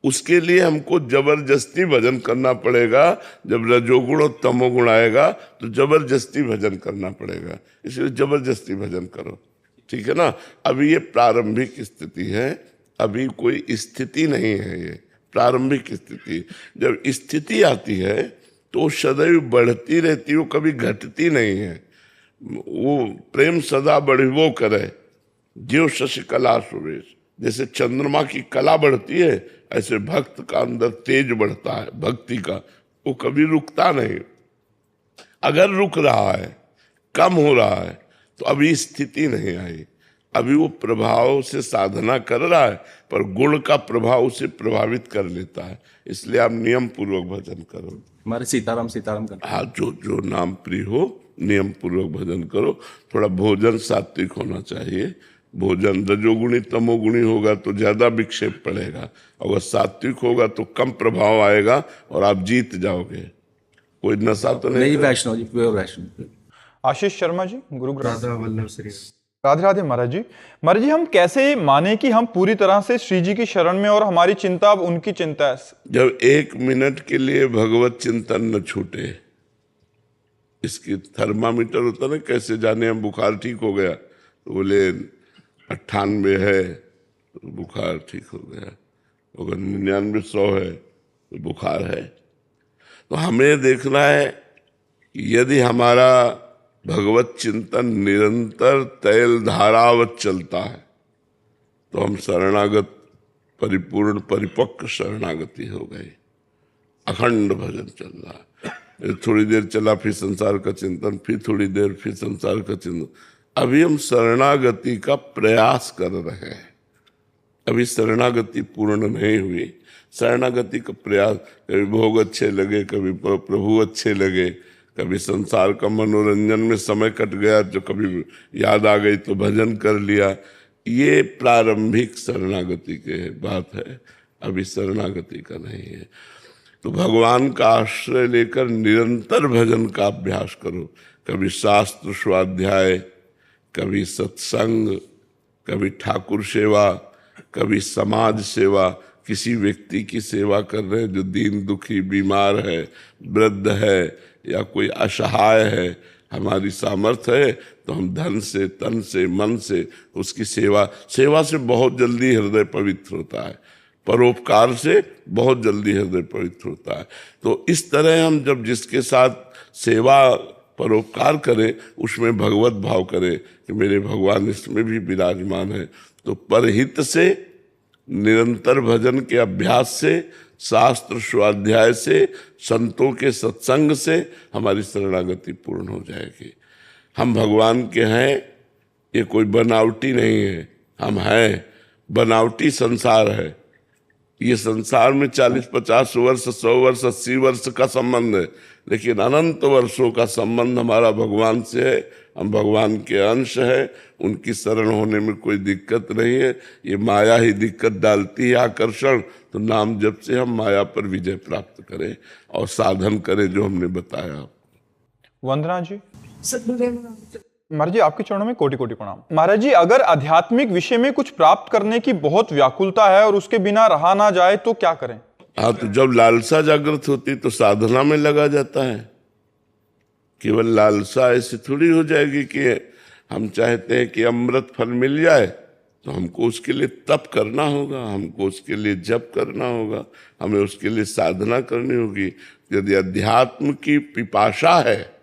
उसके लिए हमको जबरदस्ती भजन करना पड़ेगा। जब रजोगुण और तमोगुण आएगा तो जबरदस्ती भजन करना पड़ेगा, इसलिए जबरदस्ती भजन करो, ठीक है ना। अभी ये प्रारंभिक स्थिति है, अभी कोई स्थिति नहीं है, ये प्रारंभिक स्थिति। जब स्थिति आती है तो सदैव बढ़ती रहती है, वो कभी घटती नहीं है। वो प्रेम सदा बढ़िबो करे, ज्यो शशि कला सुरेश। जैसे चंद्रमा की कला बढ़ती है, ऐसे भक्त का अंदर तेज बढ़ता है भक्ति का, वो कभी रुकता नहीं। अगर रुक रहा है, कम हो रहा है, तो अभी स्थिति नहीं आई, अभी वो प्रभाव से साधना कर रहा है, पर गुण का प्रभाव उसे प्रभावित कर लेता है। इसलिए आप नियम पूर्वक भजन करो। हमारे सीताराम सीताराम करते हैं। हाँ, जो जो नाम प्रिय हो नियम पूर्वक भजन करो। थोड़ा भोजन सात्विक होना चाहिए। भोजन रजोगुणी तमोगुणी होगा तो ज्यादा विक्षेप पड़ेगा, अगर सात्विक होगा तो कम प्रभाव आएगा और आप जीत जाओगे। कोई नशा तो नहीं? वैष्णव जी, प्योर वैष्णव। आशीष शर्मा जी, गुरुग्राम। राधा वल्लभ श्री। राधे राधे महाराज जी। महाराज जी, हम कैसे माने कि हम पूरी तरह से श्री जी की शरण में और हमारी चिंता अब उनकी चिंता है? जब 1 मिनट के लिए भगवत चिंतन न छूटे। इसकी थर्मामीटर होता ना, कैसे जाने हम बुखार ठीक हो गया, तो बोले 98 है तो बुखार ठीक हो गया, अगर 99 100 है तो बुखार है। तो हमें देखना है कि यदि हमारा भगवत चिंतन निरंतर तैल धारावत चलता है तो हम शरणागत, परिपूर्ण परिपक्व शरणागति हो गई। अखंड भजन चल रहा है, थोड़ी देर चला फिर संसार का चिंतन, फिर थोड़ी देर फिर संसार का चिंतन। अभी हम शरणागति का प्रयास कर रहे हैं, अभी शरणागति पूर्ण नहीं हुई। शरणागति का प्रयास, कभी भोग अच्छे लगे, कभी प्रभु अच्छे लगे, कभी संसार का मनोरंजन में समय कट गया, जो कभी याद आ गई तो भजन कर लिया। ये प्रारंभिक शरणागति के बात है, अभी शरणागति का नहीं है। तो भगवान का आश्रय लेकर निरंतर भजन का अभ्यास करो। कभी शास्त्र स्वाध्याय, कभी सत्संग, कभी ठाकुर सेवा, कभी समाज सेवा। किसी व्यक्ति की सेवा कर रहे हैं जो दीन दुखी बीमार है, वृद्ध है, या कोई असहाय है, हमारी सामर्थ्य है तो हम धन से, तन से, मन से उसकी सेवा से बहुत जल्दी हृदय पवित्र होता है, परोपकार से बहुत जल्दी हृदय पवित्र होता है। तो इस तरह हम जब जिसके साथ सेवा परोपकार करें, उसमें भगवत भाव करें कि मेरे भगवान इसमें भी विराजमान है, तो परहित से, निरंतर भजन के अभ्यास से, शास्त्र स्वाध्याय से, संतों के सत्संग से हमारी शरणागति पूर्ण हो जाएगी। हम भगवान के हैं, ये कोई बनावटी नहीं है, हम हैं। बनावटी संसार है, ये संसार में 40-50 वर्ष, 100 वर्ष, 80 वर्ष का संबंध है, लेकिन अनंत वर्षों का संबंध हमारा भगवान से है। हम भगवान के अंश है, उनकी शरण होने में कोई दिक्कत नहीं है। ये माया ही दिक्कत डालती है, आकर्षण। तो नाम जप से हम माया पर विजय प्राप्त करें और साधन करें जो हमने बताया। वंदना जी। महाराज जी, आपके चरणों में कोटि कोटि प्रणाम। महाराज जी, अगर आध्यात्मिक विषय में कुछ प्राप्त करने की बहुत व्याकुलता है और उसके बिना रहा ना जाए तो क्या करें? हाँ, तो जब लालसा जागृत होती तो साधना में लगा जाता है। केवल लालसा ऐसे थोड़ी हो जाएगी कि हम चाहते हैं कि अमृत फल मिल जाए, तो हमको उसके लिए तप करना होगा, हमको उसके लिए जप करना होगा, हमें उसके लिए साधना करनी होगी। यदि अध्यात्म की पिपासा है